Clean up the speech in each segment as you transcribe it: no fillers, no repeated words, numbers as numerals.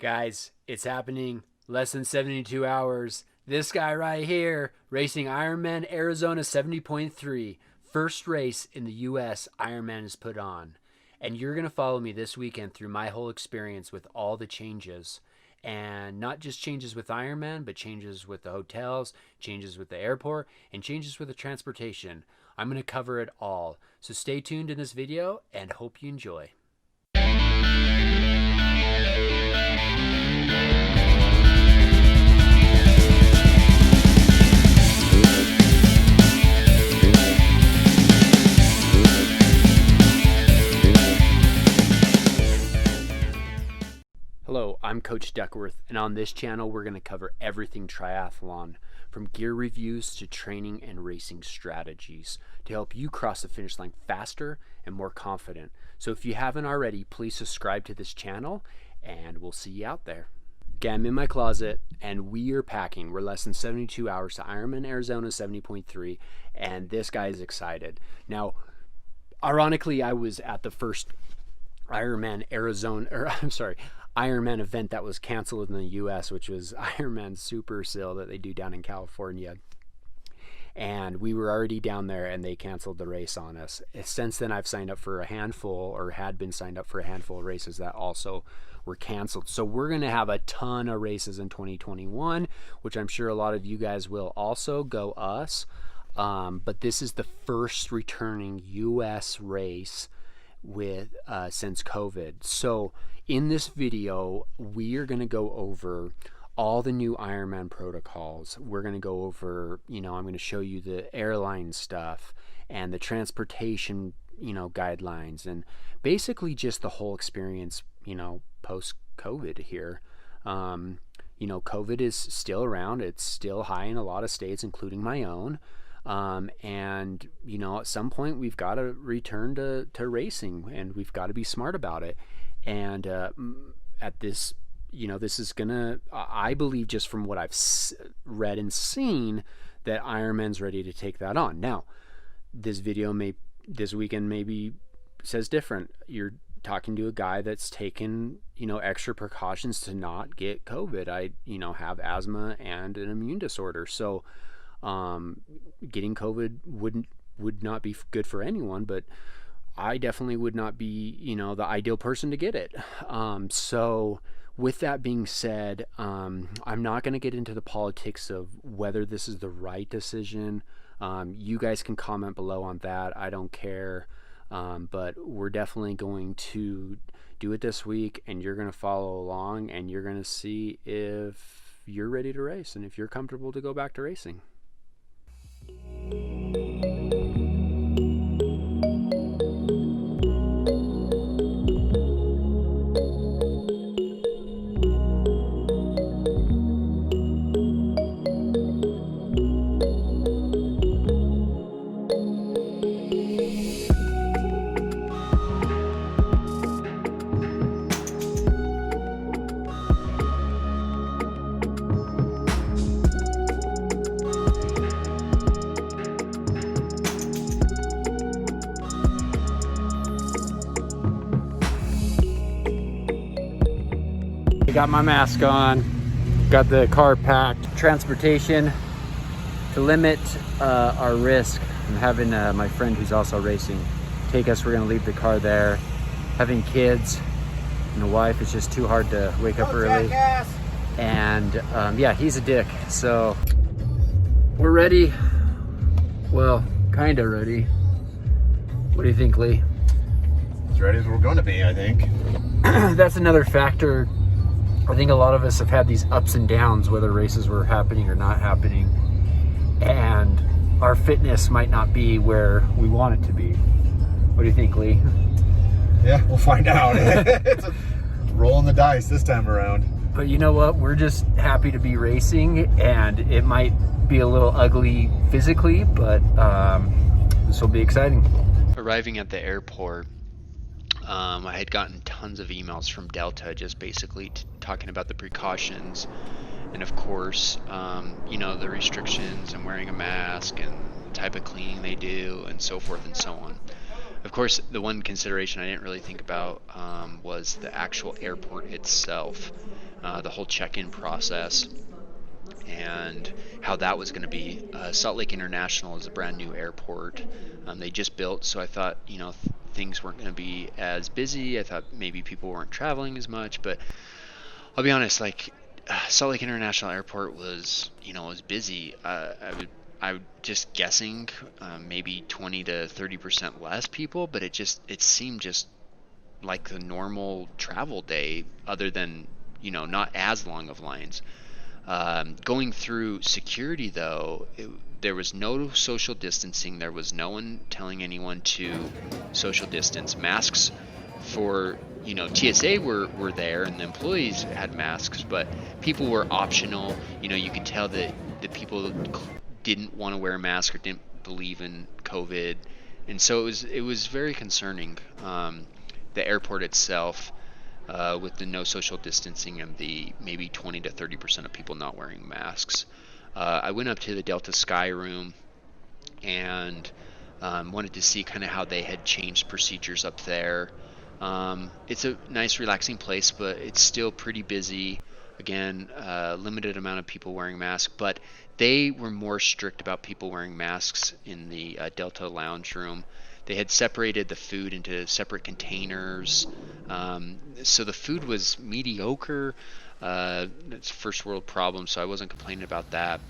Guys, it's happening. Less than 72 hours. This guy right here, racing Ironman Arizona 70.3. First race in the U.S. Ironman is put on. And you're going to follow me this weekend through my whole experience with all the changes. And not just changes with Ironman, but changes with the hotels, changes with the airport, and changes with the transportation. I'm going to cover it all. So stay tuned in this video and hope you enjoy. Hello, I'm Coach Duckworth, and on this channel we're going to cover everything triathlon, from gear reviews to training and racing strategies to help you cross the finish line faster and more confident. So if you haven't already, please subscribe to this channel and we'll see you out there. Okay, I'm in my closet and we are packing. We're less than 72 hours to Ironman Arizona 70.3, and this guy is excited. Now, ironically, I was at the first Ironman event that was canceled in the US, which was Ironman Super Sil that they do down in California. And we were already down there and they canceled the race on us. Since then, I've signed up for a handful, or had been signed up for a handful of races that also were canceled. So we're going to have a ton of races in 2021, which I'm sure a lot of you guys will also. Go us. But this is the first returning US race with since COVID. So in this video we are going to go over all the new Ironman protocols. We're going to go over, I'm going to show you the airline stuff and the transportation, guidelines, and basically just the whole experience, post COVID here. COVID is still around. It's still high in a lot of states, including my own. And at some point we've got to return to racing, and we've got to be smart about it. And at this, this is gonna, I believe, just from what I've read and seen, that Ironman's ready to take that on. Now, this weekend maybe says different. You're talking to a guy that's taken, extra precautions to not get COVID. I, have asthma and an immune disorder. So, getting COVID would not be good for anyone, but I definitely would not be, the ideal person to get it. So with that being said, I'm not going to get into the politics of whether this is the right decision. You guys can comment below on that. I don't care. But we're definitely going to do it this week, and you're going to follow along, and you're going to see if you're ready to race and if you're comfortable to go back to racing. I got my mask on, got the car packed. Transportation, to limit our risk from having my friend who's also racing take us. We're gonna leave the car there. Having kids and a wife, it's just too hard to wake up early. Jackass. And yeah, he's a dick. So we're ready. Well, kinda ready. What do you think, Lee? As ready as we're gonna be, I think. That's another factor. I think a lot of us have had these ups and downs, whether races were happening or not happening, and our fitness might not be where we want it to be. What do you think, Lee? Yeah, we'll find out. It's rolling the dice this time around. But you know what? We're just happy to be racing, and it might be a little ugly physically, but this will be exciting. Arriving at the airport, I had gotten tons of emails from Delta just basically talking about the precautions, and of course, the restrictions and wearing a mask and the type of cleaning they do and so forth and so on. Of course, the one consideration I didn't really think about was the actual airport itself, the whole check-in process, and how that was going to be. Salt Lake International is a brand new airport. They just built, so I thought, things weren't going to be as busy. I thought maybe people weren't traveling as much, but I'll be honest, like Salt Lake International Airport was, was busy. I would just guessing maybe 20 to 30% less people, but it seemed just like the normal travel day, other than, not as long of lines. Going through security, though, there was no social distancing. There was no one telling anyone to social distance. Masks for, TSA were there, and the employees had masks, but people were optional. You could tell that the people didn't want to wear a mask or didn't believe in COVID. And so it was very concerning. The airport itself, with the no social distancing and the maybe 20 to 30% of people not wearing masks. I went up to the Delta Sky Room and wanted to see kind of how they had changed procedures up there. It's a nice, relaxing place, but it's still pretty busy. Again, limited amount of people wearing masks, but they were more strict about people wearing masks in the Delta Lounge Room. They had separated the food into separate containers. So the food was mediocre. It's a first world problem, so I wasn't complaining about that.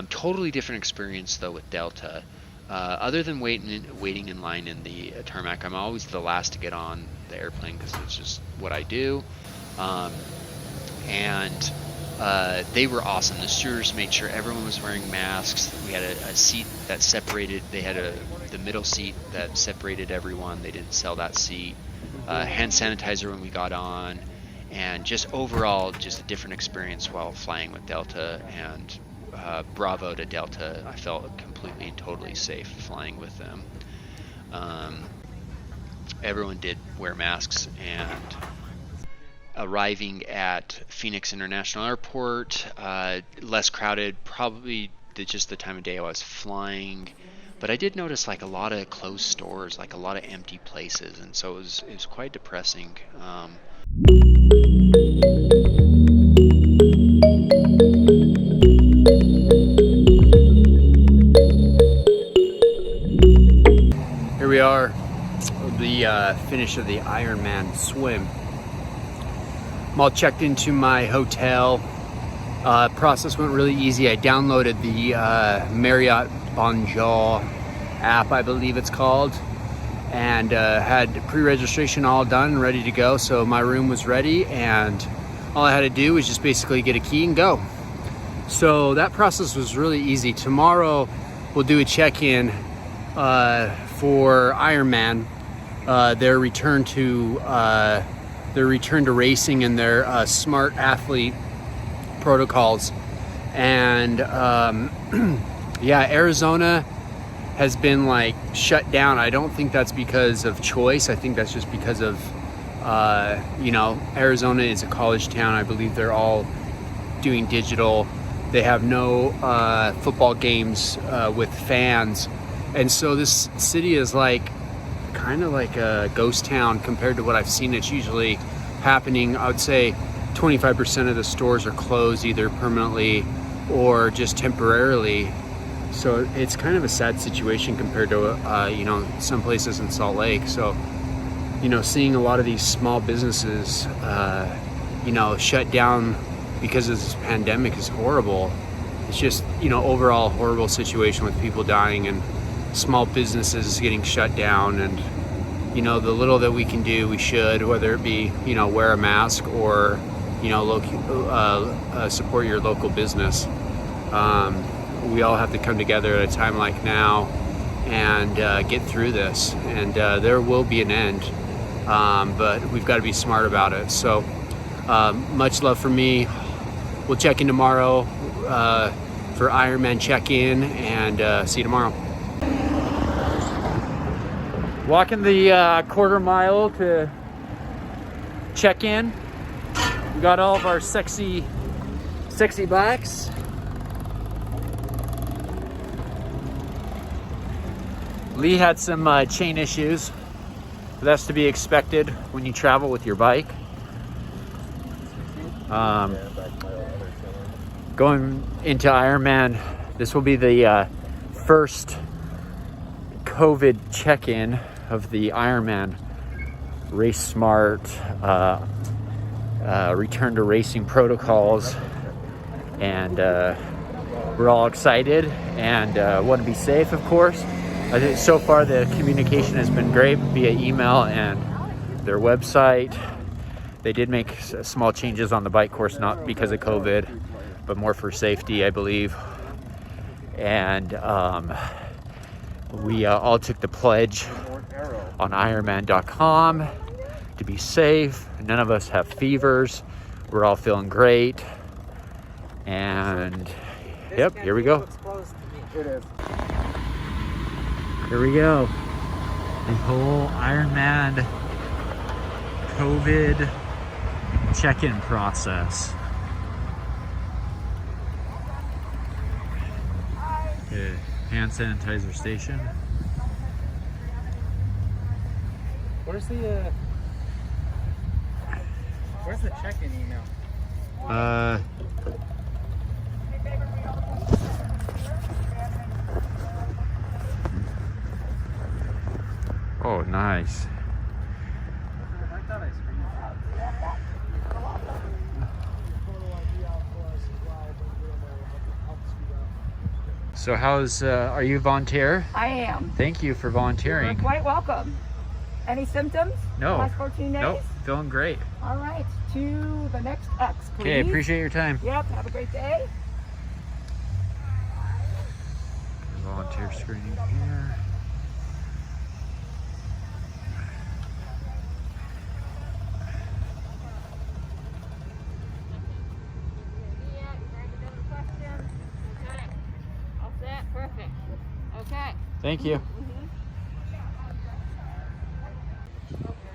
Totally different experience, though, with Delta. Other than waiting in line in the tarmac, I'm always the last to get on the airplane because it's just what I do. And they were awesome. The stewards made sure everyone was wearing masks. We had a seat that separated. They had the middle seat that separated everyone. They didn't sell that seat. Hand sanitizer when we got on, and just overall, just a different experience while flying with Delta. And bravo to Delta. I felt completely and totally safe flying with them. Everyone did wear masks, and arriving at Phoenix International Airport, less crowded, probably just the time of day I was flying. But I did notice like a lot of closed stores, like a lot of empty places, and so it was quite depressing. Here we are, the finish of the Ironman swim. I'm all checked into my hotel. Process went really easy. I downloaded the Marriott Bonjour app, I believe it's called, and had pre-registration all done and ready to go. So my room was ready, and all I had to do was just basically get a key and go. So that process was really easy. Tomorrow we'll do a check-in for Ironman, their return to racing and their smart athlete protocols. And yeah, Arizona has been like shut down. I don't think that's because of choice. I think that's just because of Arizona is a college town. I believe they're all doing digital. They have no football games with fans, and so this city is like kind of like a ghost town compared to what I've seen. It's usually happening. I would say 25% of the stores are closed either permanently or just temporarily. So it's kind of a sad situation compared to some places in Salt Lake. So seeing a lot of these small businesses shut down because of this pandemic is horrible. It's just overall horrible situation with people dying and small businesses getting shut down. And the little that we can do, we should, whether it be wear a mask or support your local business. We all have to come together at a time like now and get through this, and there will be an end, but we've got to be smart about it. So much love from me. We'll check in tomorrow for Ironman check-in, and see you tomorrow. Walking the quarter mile to check in. We got all of our sexy bikes. Lee had some chain issues. That's to be expected when you travel with your bike. Going into Ironman, this will be the first COVID check-in of the Ironman Race Smart return to racing protocols, and we're all excited and want to be safe, of course. I think so far the communication has been great via email and their website. They did make small changes on the bike course, not because of COVID, but more for safety, I believe. And we all took the pledge on Ironman.com to be safe. None of us have fevers. We're all feeling great. And yep, here we go. Here we go. The whole Ironman COVID check-in process. Okay, hand sanitizer station. Where's the check-in email? Oh, nice. I thought I So how's, are you a volunteer? I am. Thank you for You're volunteering. quite welcome. Any symptoms? No. Last 14 days? Nope, feeling great. All right, to the next X, please. Okay, appreciate your time. Yep, have a great day. Volunteer screening here. Perfect. Okay. Thank you.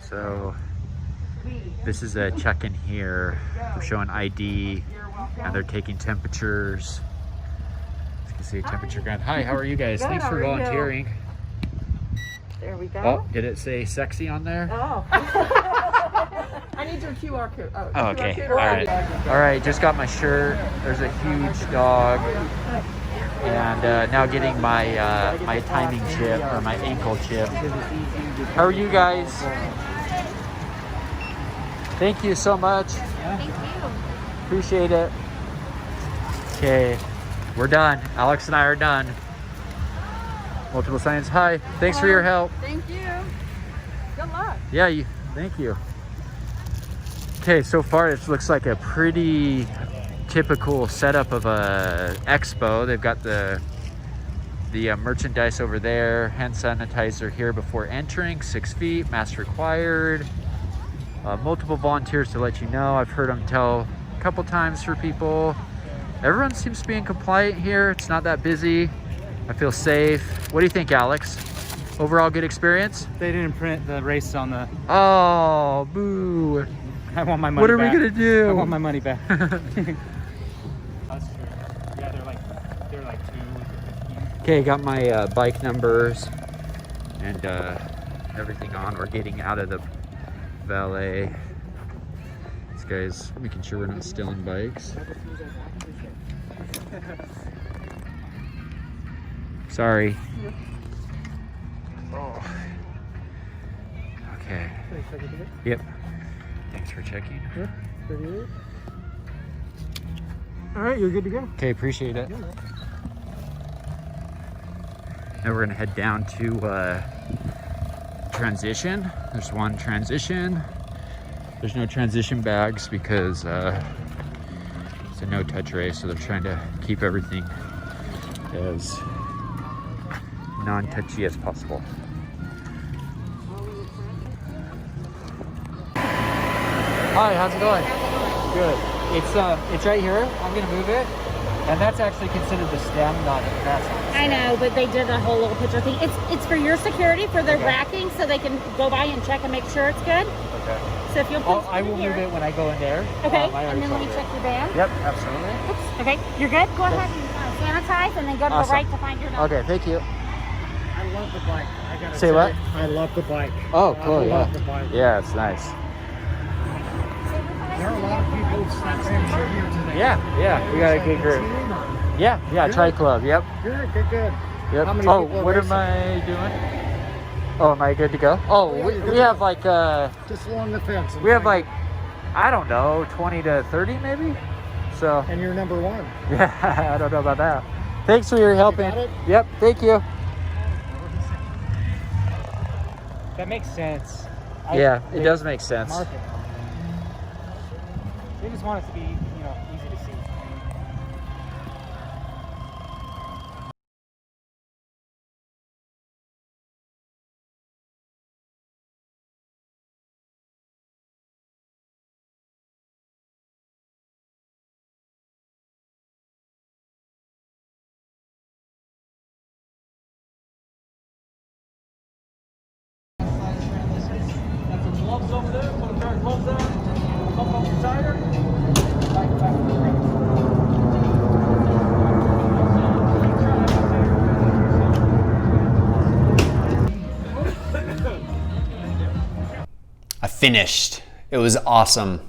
So this is a check-in here. We're showing ID and they're taking temperatures. As you can see, a temperature gun. Hi, how are you guys? Good, Thanks how for are you? volunteering. There we go. Oh, did it say sexy on there? Oh. I need your QR code. Oh, okay. All right. All right, just got my shirt. There's a huge dog. And now getting my my timing chip, or my ankle chip. How are you guys? Thank you so much. Thank you. Appreciate it. Okay, we're done. Alex and I are done. Multiple Science. Hi. Thanks for your help. Thank you. Good luck. Yeah, thank you. Okay, so far it looks like a pretty typical setup of a expo. They've got the merchandise over there, hand sanitizer here before entering, 6 feet, mask required. Multiple volunteers to let you know. I've heard them tell a couple times for people. Everyone seems to be in compliant here. It's not that busy. I feel safe. What do you think, Alex? Overall good experience? They didn't print the race on the... Oh, boo. I want my money back. What are we gonna do? I want my money back. That's true. Yeah, they're like 2 to 15. Okay, got my bike numbers and everything on. We're getting out of the valet. This guy's making sure we're not stealing bikes. Sorry. Oh. Okay. Yep. Thanks for checking. Yep. All right, you're good to go. Okay, appreciate it. Now we're gonna head down to transition. There's one transition. There's no transition bags because it's a no-touch race, so they're trying to keep everything as non-touchy as possible. Hi, how's it going? Good. It's right here. I'm gonna move it, and that's actually considered the stem, not that's. I know, but they did a whole little picture thing. It's for your security, for their racking, so they can go by and check and make sure it's good. Okay. So if you'll please I will move it when I go in there. Okay, I and then let me already check your bag. Yep, absolutely. Oops. Okay, you're good. Go ahead and sanitize, and then go to Awesome. the right to find your number. Okay, thank you. I love the bike. I gotta Say what? I love the bike. Oh, cool. I Yeah. love the bike. Yeah, it's nice. There are a lot of people that same shirt here today. Yeah. We got a good group. Yeah. Good. Tri Club. Yep. Good. Yep. How many Oh, people are what am racing? I doing? Oh, am I good to go? Oh, Yeah, you're we good. have like Just along the fence. we have like, I don't know, 20 to 30 maybe. So And you're number one. yeah, I don't know about that. Thanks for your helping. got it? Yep. Thank you. That makes sense. Yeah, it does make sense. Market. They just want it to be, easy to see. I finished. It was awesome.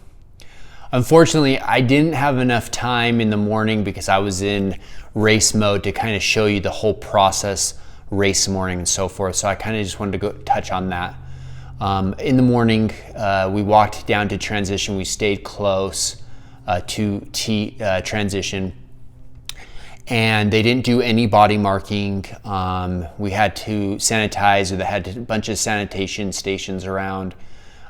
Unfortunately, I didn't have enough time in the morning because I was in race mode to kind of show you the whole process, race morning and so forth. So I kind of just wanted to go touch on that. In the morning, we walked down to transition. We stayed close to transition. And they didn't do any body marking. We had to sanitize, or they had a bunch of sanitation stations around.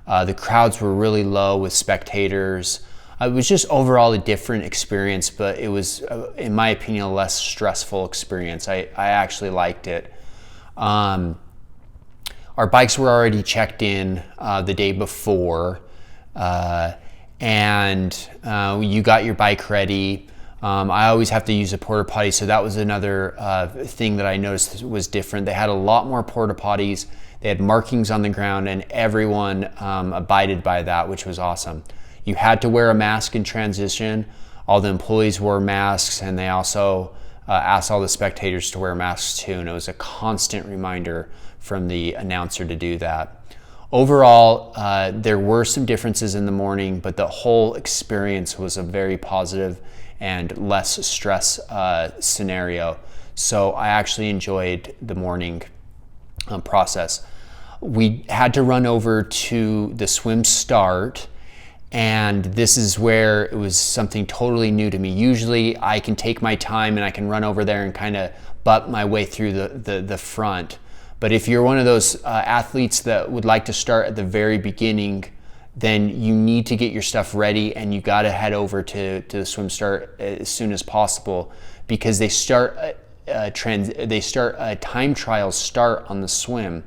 The crowds were really low with spectators. It was just overall a different experience, but it was, in my opinion, a less stressful experience. I actually liked it. Our bikes were already checked in the day before, and you got your bike ready. I always have to use a porta potty, so that was another thing that I noticed was different. They had a lot more porta potties. They had markings on the ground, and everyone abided by that, which was awesome. You had to wear a mask in transition. All the employees wore masks, and they also asked all the spectators to wear masks too, and it was a constant reminder from the announcer to do that. Overall, there were some differences in the morning, but the whole experience was a very positive and less stress scenario. So I actually enjoyed the morning process. We had to run over to the swim start, and this is where it was something totally new to me. Usually I can take my time and I can run over there and kind of butt my way through the front. But if you're one of those athletes that would like to start at the very beginning, then you need to get your stuff ready, and you got to head over to the swim start as soon as possible, because they start time trials start on the swim.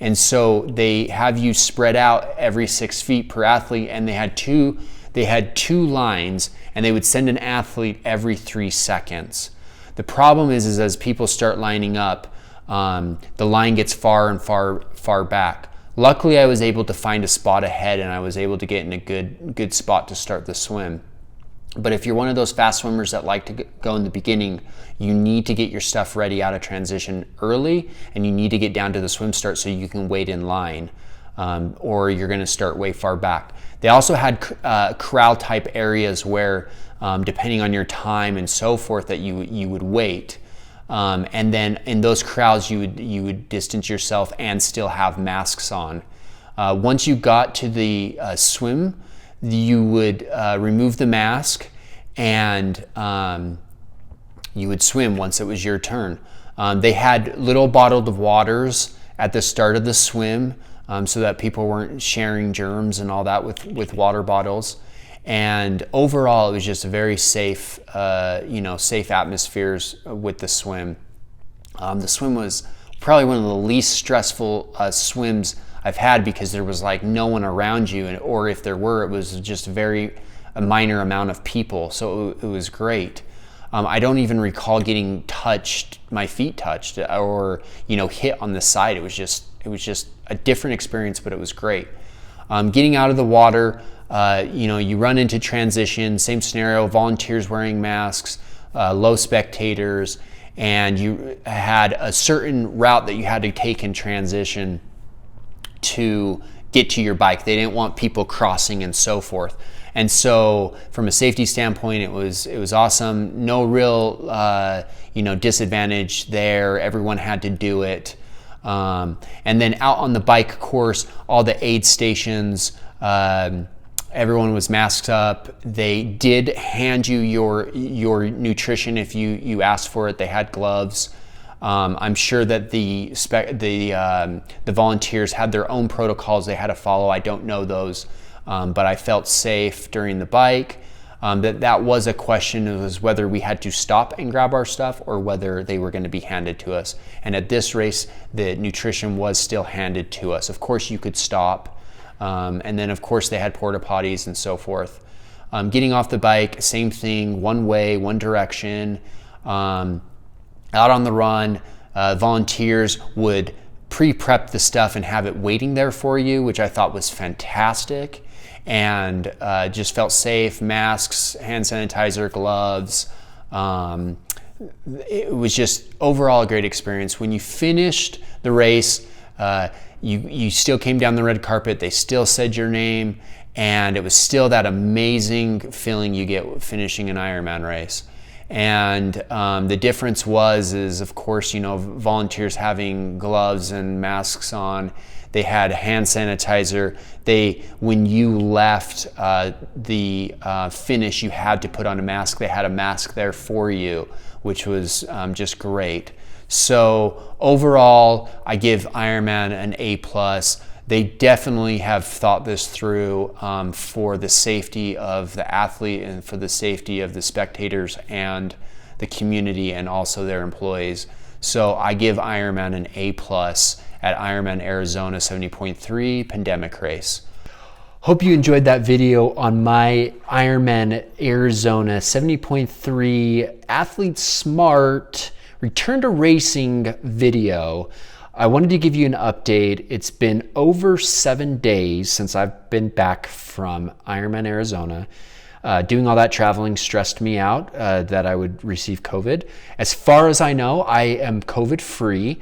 And so they have you spread out every 6 feet per athlete, and they had two lines, and they would send an athlete every 3 seconds. The problem is as people start lining up, the line gets far and far back. Luckily, I was able to find a spot ahead, and I was able to get in a good spot to start the swim. But if you're one of those fast swimmers that like to go in the beginning, you need to get your stuff ready out of transition early, and you need to get down to the swim start so you can wait in line, or you're going to start way far back. They also had corral type areas where, depending on your time and so forth, that you would wait. And then in those crowds, you would distance yourself and still have masks on. Once you got to the swim, you would remove the mask, and you would swim once it was your turn. They had little bottled waters at the start of the swim, so that people weren't sharing germs and all that with water bottles. And overall, it was just a very safe, safe atmospheres with the swim. The swim was probably one of the least stressful swims I've had, because there was like no one around you, or if there were, it was just a minor amount of people. So it was great. I don't even recall getting my feet touched, or hit on the side. It was just a different experience, but it was great. Getting out of the water, you run into transition, same scenario, volunteers wearing masks, low spectators, and you had a certain route that you had to take in transition to get to your bike. They didn't want people crossing and so forth. And so from a safety standpoint, it was awesome. No real disadvantage there. Everyone had to do it. And then out on the bike course, all the aid stations, everyone was masked up. They did hand you your nutrition if you asked for it. They had gloves. I'm sure that the volunteers had their own protocols they had to follow. I don't know those, but I felt safe during the bike. That was a question. It was whether we had to stop and grab our stuff or whether they were going to be handed to us. And at this race, the nutrition was still handed to us. Of course, you could stop. And then, of course, they had porta potties and so forth. Getting off the bike, same thing, one way, one direction. Out on the run, volunteers would pre-prep the stuff and have it waiting there for you, which I thought was fantastic, and just felt safe. Masks, hand sanitizer, gloves. It was just overall a great experience. When you finished the race, you still came down the red carpet. They still said your name, and it was still that amazing feeling you get finishing an Ironman race. And the difference is of course, volunteers having gloves and masks on. They had hand sanitizer. When you left the finish, you had to put on a mask. They had a mask there for you, which was just great. So overall, I give Ironman an A+. They definitely have thought this through for the safety of the athlete and for the safety of the spectators and the community and also their employees. So I give Ironman an A+ at Ironman Arizona 70.3 pandemic race. Hope you enjoyed that video on my Ironman Arizona 70.3 Athlete Smart Return to Racing video. I wanted to give you an update. It's been over 7 days since I've been back from Ironman Arizona. Doing all that traveling stressed me out that I would receive COVID. As far as I know, I am COVID free.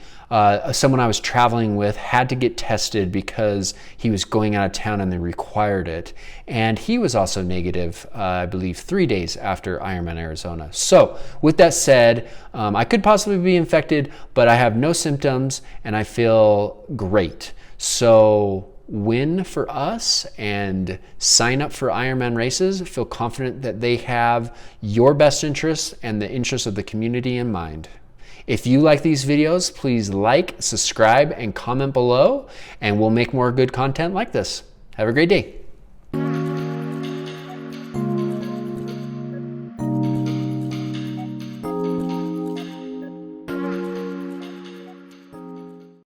Someone I was traveling with had to get tested because he was going out of town and they required it. And he was also negative, I believe, 3 days after Ironman Arizona. So with that said, I could possibly be infected, but I have no symptoms and I feel great. So win for us and sign up for Ironman races. Feel confident that they have your best interests and the interests of the community in mind. If you like these videos, please like, subscribe, and comment below, and we'll make more good content like this. Have a great day.